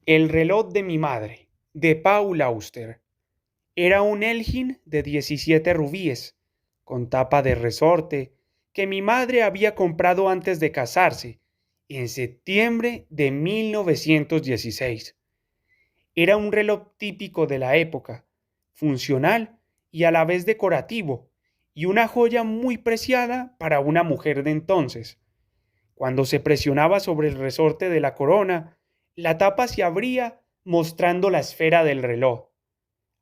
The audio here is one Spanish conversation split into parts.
El reloj de mi madre, de Paul Auster. Era un Elgin de 17 rubíes, con tapa de resorte, que mi madre había comprado antes de casarse, en septiembre de 1916. Era un reloj típico de la época, funcional y a la vez decorativo, y una joya muy preciada para una mujer de entonces. Cuando se presionaba sobre el resorte de la corona, la tapa se abría mostrando la esfera del reloj.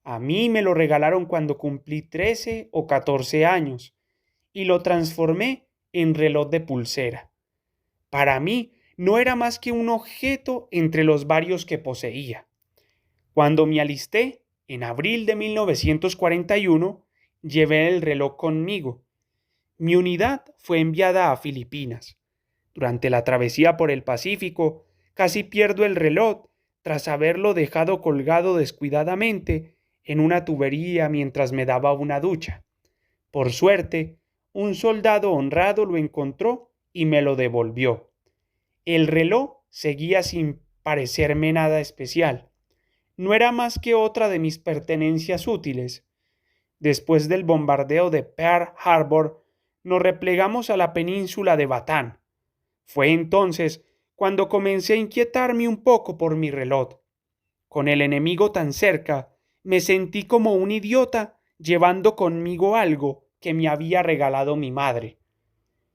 A mí me lo regalaron cuando cumplí 13 o 14 años y lo transformé en reloj de pulsera. Para mí no era más que un objeto entre los varios que poseía. Cuando me alisté, en abril de 1941, llevé el reloj conmigo. Mi unidad fue enviada a Filipinas. Durante la travesía por el Pacífico, casi pierdo el reloj tras haberlo dejado colgado descuidadamente en una tubería mientras me daba una ducha. Por suerte, un soldado honrado lo encontró y me lo devolvió. El reloj seguía sin parecerme nada especial. No era más que otra de mis pertenencias útiles. Después del bombardeo de Pearl Harbor, nos replegamos a la península de Batán. Fue entonces cuando comencé a inquietarme un poco por mi reloj. Con el enemigo tan cerca, me sentí como un idiota llevando conmigo algo que me había regalado mi madre.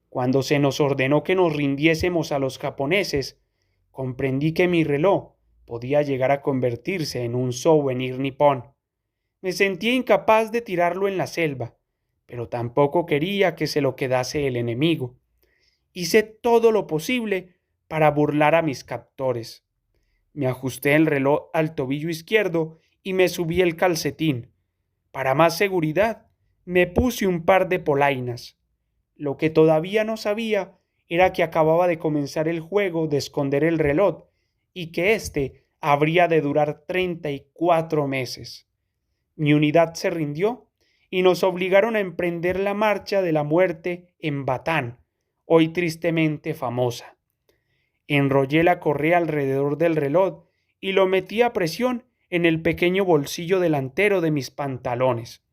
Cuando se nos ordenó que nos rindiésemos a los japoneses, comprendí que mi reloj podía llegar a convertirse en un souvenir nipón. Me sentía incapaz de tirarlo en la selva, pero tampoco quería que se lo quedase el enemigo. Hice todo lo posible para burlar a mis captores. Me ajusté el reloj al tobillo izquierdo y me subí el calcetín. Para más seguridad, me puse un par de polainas. Lo que todavía no sabía era que acababa de comenzar el juego de esconder el reloj y que éste habría de durar 34 meses. Mi unidad se rindió y nos obligaron a emprender la marcha de la muerte en Batán, hoy tristemente famosa. Enrollé la correa alrededor del reloj y lo metí a presión en el pequeño bolsillo delantero de mis pantalones.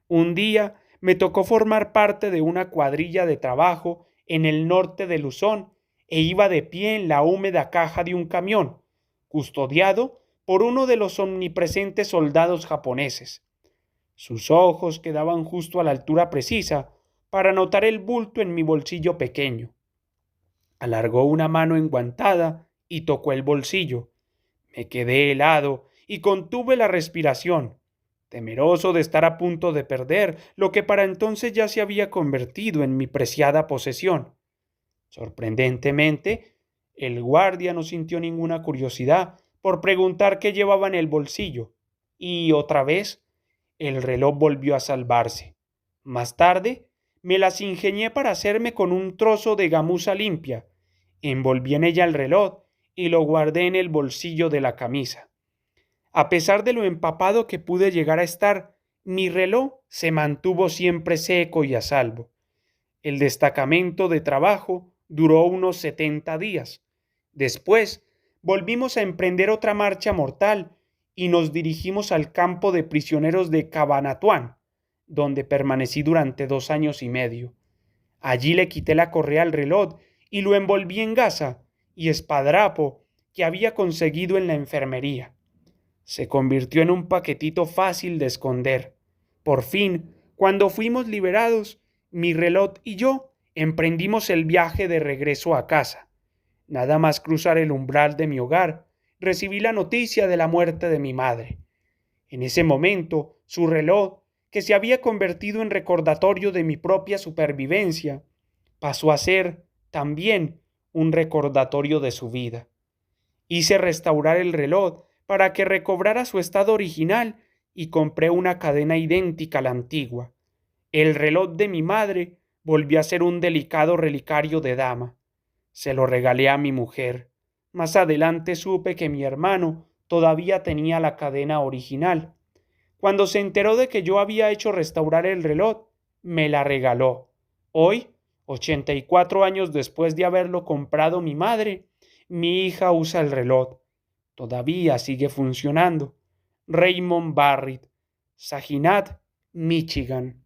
Un día me tocó formar parte de una cuadrilla de trabajo en el norte de Luzón e iba de pie en la húmeda caja de un camión, custodiado por uno de los omnipresentes soldados japoneses. Sus ojos quedaban justo a la altura precisa para notar el bulto en mi bolsillo pequeño. Alargó una mano enguantada y tocó el bolsillo. Me quedé helado y contuve la respiración, temeroso de estar a punto de perder lo que para entonces ya se había convertido en mi preciada posesión. Sorprendentemente, el guardia no sintió ninguna curiosidad por preguntar qué llevaba en el bolsillo, y otra vez el reloj volvió a salvarse. Más tarde, me las ingenié para hacerme con un trozo de gamuza limpia. Envolví en ella el reloj y lo guardé en el bolsillo de la camisa. A pesar de lo empapado que pude llegar a estar, mi reloj se mantuvo siempre seco y a salvo. El destacamento de trabajo duró unos 70 días. Después, volvimos a emprender otra marcha mortal y nos dirigimos al campo de prisioneros de Cabanatuán, donde permanecí durante 2 años y medio. Allí le quité la correa al reloj y lo envolví en gasa y espadrapo que había conseguido en la enfermería. Se convirtió en un paquetito fácil de esconder. Por fin, cuando fuimos liberados, mi reloj y yo emprendimos el viaje de regreso a casa. Nada más cruzar el umbral de mi hogar, recibí la noticia de la muerte de mi madre. En ese momento, su reloj, que se había convertido en recordatorio de mi propia supervivencia, pasó a ser también un recordatorio de su vida. Hice restaurar el reloj para que recobrara su estado original y compré una cadena idéntica a la antigua. El reloj de mi madre volvió a ser un delicado relicario de dama. Se lo regalé a mi mujer. Más adelante supe que mi hermano todavía tenía la cadena original. Cuando se enteró de que yo había hecho restaurar el reloj, me la regaló. Hoy, 84 años después de haberlo comprado mi madre, mi hija usa el reloj. Todavía sigue funcionando. Raymond Barrett, Saginaw, Michigan.